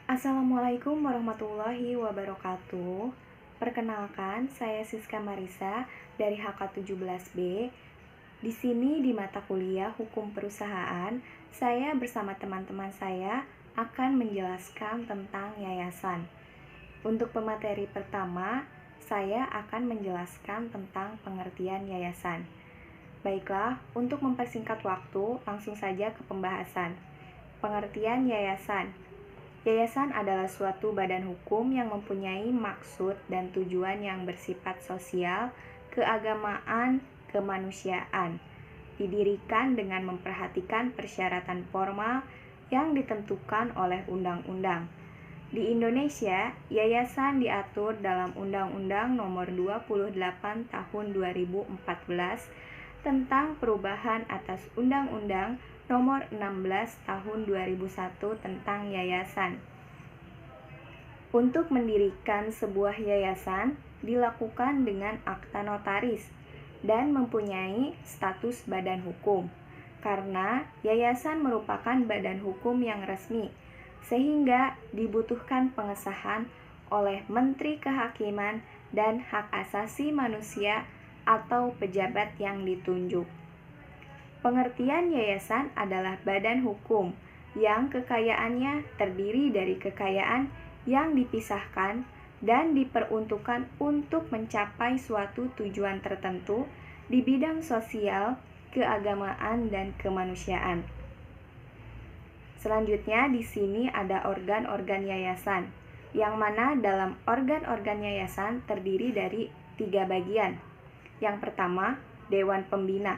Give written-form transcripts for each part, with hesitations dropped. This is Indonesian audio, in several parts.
Assalamualaikum warahmatullahi wabarakatuh. Perkenalkan, saya Siska Marisa dari HK17B. Di sini di mata kuliah Hukum Perusahaan, saya bersama teman-teman saya akan menjelaskan tentang yayasan. Untuk pemateri pertama, saya akan menjelaskan tentang pengertian yayasan. Baiklah, untuk mempersingkat waktu, langsung saja ke pembahasan. Pengertian yayasan. Yayasan adalah suatu badan hukum yang mempunyai maksud dan tujuan yang bersifat sosial, keagamaan, kemanusiaan. Didirikan dengan memperhatikan persyaratan formal yang ditentukan oleh undang-undang. Di Indonesia, yayasan diatur dalam Undang-Undang Nomor 28 Tahun 2014 tentang perubahan atas Undang-Undang Nomor 16 Tahun 2001 tentang yayasan. Untuk mendirikan sebuah yayasan dilakukan dengan akta notaris dan mempunyai status badan hukum, karena yayasan merupakan badan hukum yang resmi, sehingga dibutuhkan pengesahan oleh Menteri Kehakiman dan Hak Asasi Manusia atau pejabat yang ditunjuk. Pengertian yayasan adalah badan hukum yang kekayaannya terdiri dari kekayaan yang dipisahkan dan diperuntukkan untuk mencapai suatu tujuan tertentu di bidang sosial, keagamaan, dan kemanusiaan. Selanjutnya di sini ada organ-organ yayasan, yang mana dalam organ-organ yayasan terdiri dari 3 bagian. Yang pertama, Dewan Pembina.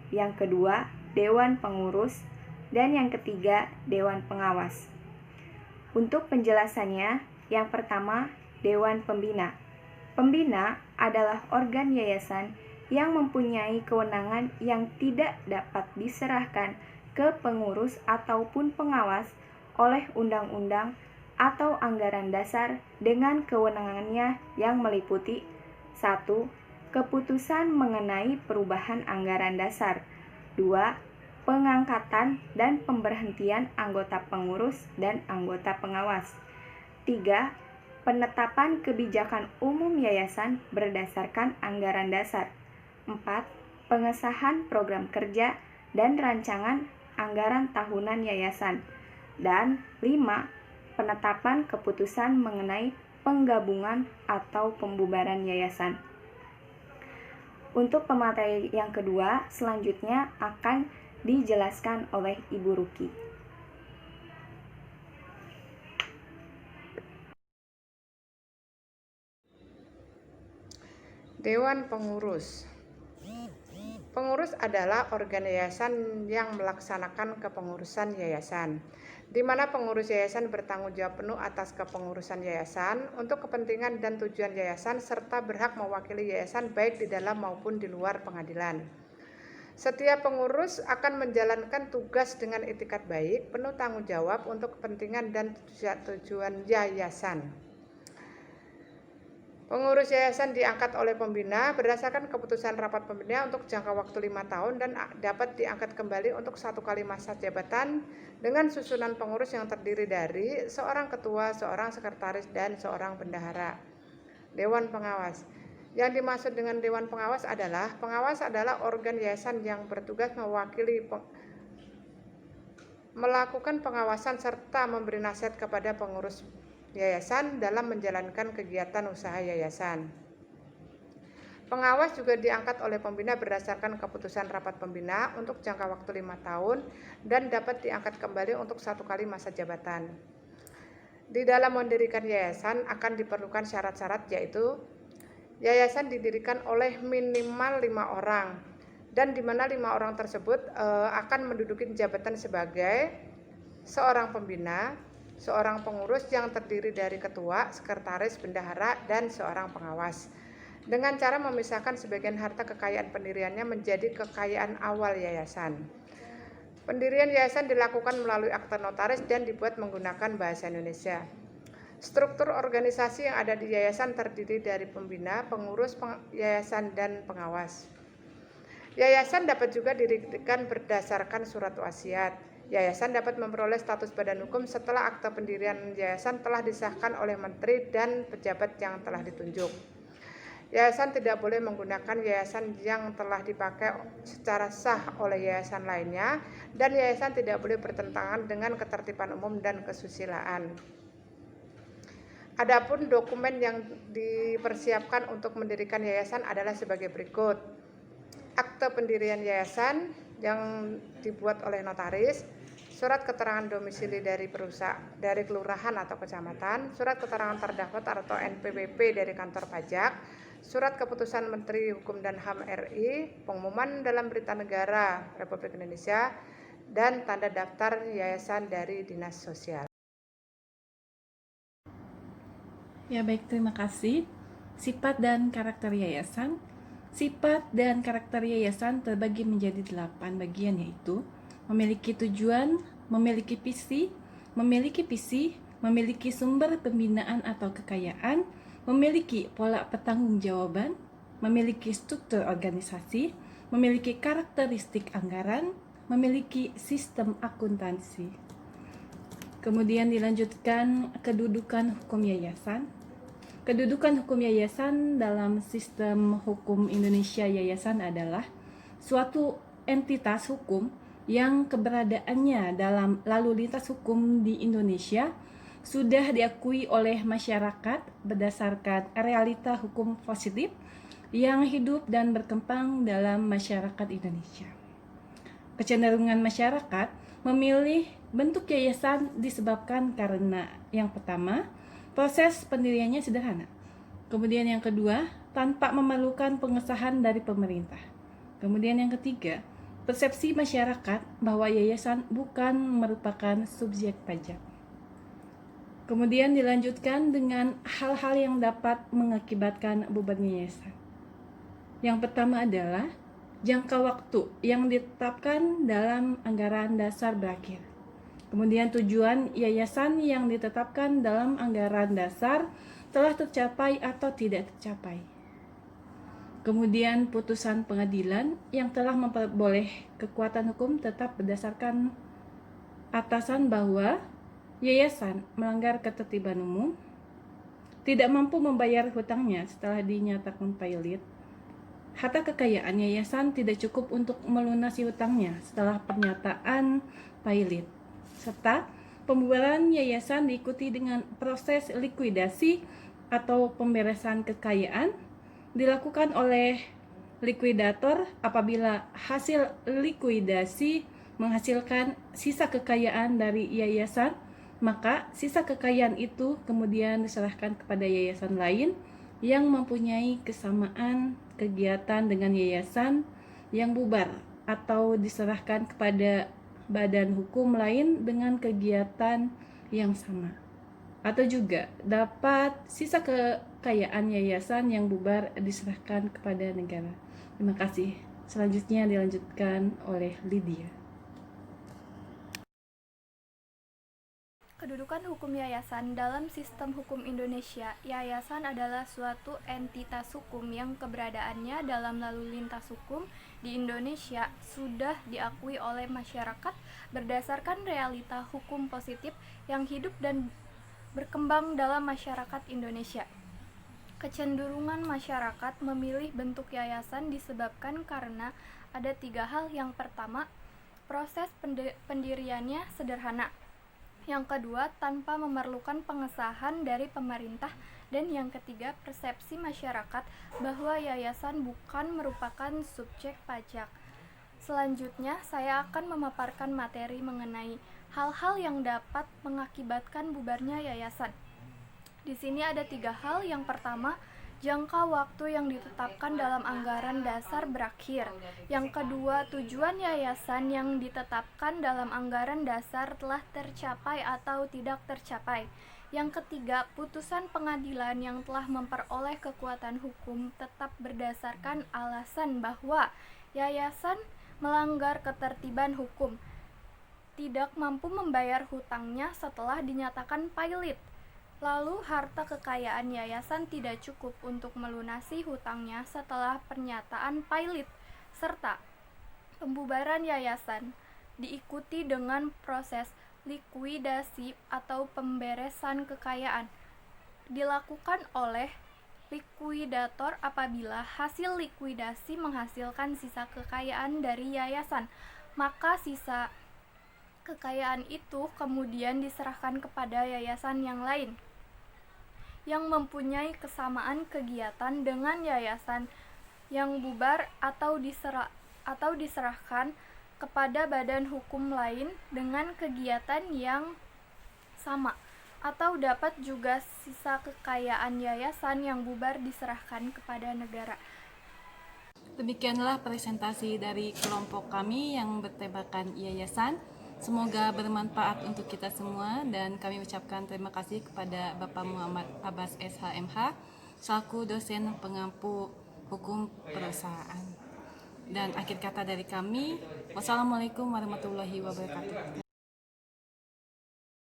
Yang kedua, Dewan Pengurus, dan yang ketiga, Dewan Pengawas. Untuk penjelasannya, yang pertama, Dewan Pembina. Pembina adalah organ yayasan yang mempunyai kewenangan yang tidak dapat diserahkan ke pengurus ataupun pengawas oleh undang-undang atau anggaran dasar dengan kewenangannya yang meliputi 1. Keputusan mengenai perubahan anggaran dasar. 2. Pengangkatan dan pemberhentian anggota pengurus dan anggota pengawas. 3. Penetapan kebijakan umum yayasan berdasarkan anggaran dasar. 4. Pengesahan program kerja dan rancangan anggaran tahunan yayasan. Dan 5. Penetapan keputusan mengenai penggabungan atau pembubaran yayasan. Untuk pemateri yang kedua, selanjutnya akan dijelaskan oleh Ibu Ruki. Dewan Pengurus. Pengurus adalah organ yayasan yang melaksanakan kepengurusan yayasan, di mana pengurus yayasan bertanggung jawab penuh atas kepengurusan yayasan untuk kepentingan dan tujuan yayasan serta berhak mewakili yayasan baik di dalam maupun di luar pengadilan. Setiap pengurus akan menjalankan tugas dengan itikat baik, penuh tanggung jawab untuk kepentingan dan tujuan yayasan. Pengurus yayasan diangkat oleh pembina berdasarkan keputusan rapat pembina untuk jangka waktu 5 tahun dan dapat diangkat kembali untuk 1 kali masa jabatan dengan susunan pengurus yang terdiri dari seorang ketua, seorang sekretaris, dan seorang bendahara. Dewan Pengawas. Yang dimaksud dengan Dewan Pengawas adalah organ yayasan yang bertugas melakukan pengawasan serta memberi nasihat kepada pengurus yayasan dalam menjalankan kegiatan usaha yayasan. Pengawas juga diangkat oleh pembina berdasarkan keputusan rapat pembina untuk jangka waktu 5 tahun dan dapat diangkat kembali untuk 1 kali masa jabatan. Di dalam mendirikan yayasan akan diperlukan syarat-syarat, yaitu yayasan didirikan oleh minimal 5 orang dan di mana 5 orang tersebut akan menduduki jabatan sebagai seorang pembina, seorang pengurus yang terdiri dari ketua, sekretaris, bendahara, dan seorang pengawas, dengan cara memisahkan sebagian harta kekayaan pendiriannya menjadi kekayaan awal yayasan. Pendirian yayasan dilakukan melalui akta notaris dan dibuat menggunakan bahasa Indonesia. Struktur organisasi yang ada di yayasan terdiri dari pembina, pengurus yayasan, dan pengawas. Yayasan dapat juga didirikan berdasarkan surat wasiat. Yayasan dapat memperoleh status badan hukum setelah akta pendirian yayasan telah disahkan oleh menteri dan pejabat yang telah ditunjuk. Yayasan tidak boleh menggunakan yayasan yang telah dipakai secara sah oleh yayasan lainnya, dan yayasan tidak boleh bertentangan dengan ketertiban umum dan kesusilaan. Adapun dokumen yang dipersiapkan untuk mendirikan yayasan adalah sebagai berikut. Akte pendirian yayasan yang dibuat oleh notaris, surat keterangan domisili dari kelurahan atau kecamatan, surat keterangan terdaftar atau NPWP dari kantor pajak, surat keputusan Menteri Hukum dan HAM RI, pengumuman dalam berita negara Republik Indonesia, dan tanda daftar yayasan dari Dinas Sosial. Ya baik, terima kasih. Sifat dan karakter yayasan. Sifat dan karakter yayasan terbagi menjadi 8 bagian, yaitu memiliki tujuan, memiliki visi, memiliki sumber pembinaan atau kekayaan, memiliki pola pertanggungjawaban, memiliki struktur organisasi, memiliki karakteristik anggaran, memiliki sistem akuntansi. Kemudian dilanjutkan kedudukan hukum yayasan. Kedudukan hukum yayasan dalam sistem hukum Indonesia, yayasan adalah suatu entitas hukum yang keberadaannya dalam lalu lintas hukum di Indonesia sudah diakui oleh masyarakat berdasarkan realita hukum positif yang hidup dan berkembang dalam masyarakat Indonesia. Kecenderungan masyarakat memilih bentuk yayasan disebabkan karena yang pertama, proses pendiriannya sederhana. Kemudian yang kedua, tanpa memerlukan pengesahan dari pemerintah. Kemudian yang ketiga, persepsi masyarakat bahwa yayasan bukan merupakan subjek pajak. Kemudian dilanjutkan dengan hal-hal yang dapat mengakibatkan bubarnya yayasan. Yang pertama adalah jangka waktu yang ditetapkan dalam anggaran dasar berakhir. Kemudian tujuan yayasan yang ditetapkan dalam anggaran dasar telah tercapai atau tidak tercapai. Kemudian putusan pengadilan yang telah memperboleh kekuatan hukum tetap berdasarkan atasan bahwa yayasan melanggar ketertiban umum, tidak mampu membayar hutangnya setelah dinyatakan pailit, harta kekayaan yayasan tidak cukup untuk melunasi hutangnya setelah pernyataan pailit, serta pembubaran yayasan diikuti dengan proses likuidasi atau pemberesan kekayaan dilakukan oleh likuidator apabila hasil likuidasi menghasilkan sisa kekayaan dari yayasan, maka sisa kekayaan itu kemudian diserahkan kepada yayasan lain yang mempunyai kesamaan kegiatan dengan yayasan yang bubar, atau diserahkan kepada badan hukum lain dengan kegiatan yang sama, atau juga dapat sisa kekayaan yayasan yang bubar diserahkan kepada negara. Terima kasih. Selanjutnya dilanjutkan oleh Lydia. Kedudukan hukum yayasan dalam sistem hukum Indonesia. Yayasan adalah suatu entitas hukum yang keberadaannya dalam lalu lintas hukum di Indonesia sudah diakui oleh masyarakat berdasarkan realita hukum positif yang hidup dan berkembang dalam masyarakat Indonesia. Kecenderungan masyarakat memilih bentuk yayasan disebabkan karena ada 3 hal. Yang pertama, proses pendiriannya sederhana. Yang kedua, tanpa memerlukan pengesahan dari pemerintah. Dan yang ketiga, persepsi masyarakat bahwa yayasan bukan merupakan subjek pajak. Selanjutnya, saya akan memaparkan materi mengenai hal-hal yang dapat mengakibatkan bubarnya yayasan. Di sini ada 3 hal. Yang pertama, jangka waktu yang ditetapkan dalam anggaran dasar berakhir. Yang kedua, tujuan yayasan yang ditetapkan dalam anggaran dasar telah tercapai atau tidak tercapai. Yang ketiga, putusan pengadilan yang telah memperoleh kekuatan hukum tetap berdasarkan alasan bahwa yayasan melanggar ketertiban hukum, tidak mampu membayar hutangnya setelah dinyatakan pailit. Lalu harta kekayaan yayasan tidak cukup untuk melunasi hutangnya setelah pernyataan pailit, serta pembubaran yayasan diikuti dengan proses likuidasi atau pemberesan kekayaan. Dilakukan oleh likuidator apabila hasil likuidasi menghasilkan sisa kekayaan dari yayasan, maka sisa kekayaan itu kemudian diserahkan kepada yayasan yang lain yang mempunyai kesamaan kegiatan dengan yayasan yang bubar atau diserahkan kepada badan hukum lain dengan kegiatan yang sama, atau dapat juga sisa kekayaan yayasan yang bubar diserahkan kepada negara. Demikianlah presentasi dari kelompok kami yang bertemakan yayasan. Semoga bermanfaat untuk kita semua dan kami ucapkan terima kasih kepada Bapak Muhammad Abbas SHMH selaku dosen pengampu hukum perusahaan. Dan akhir kata dari kami, wassalamualaikum warahmatullahi wabarakatuh.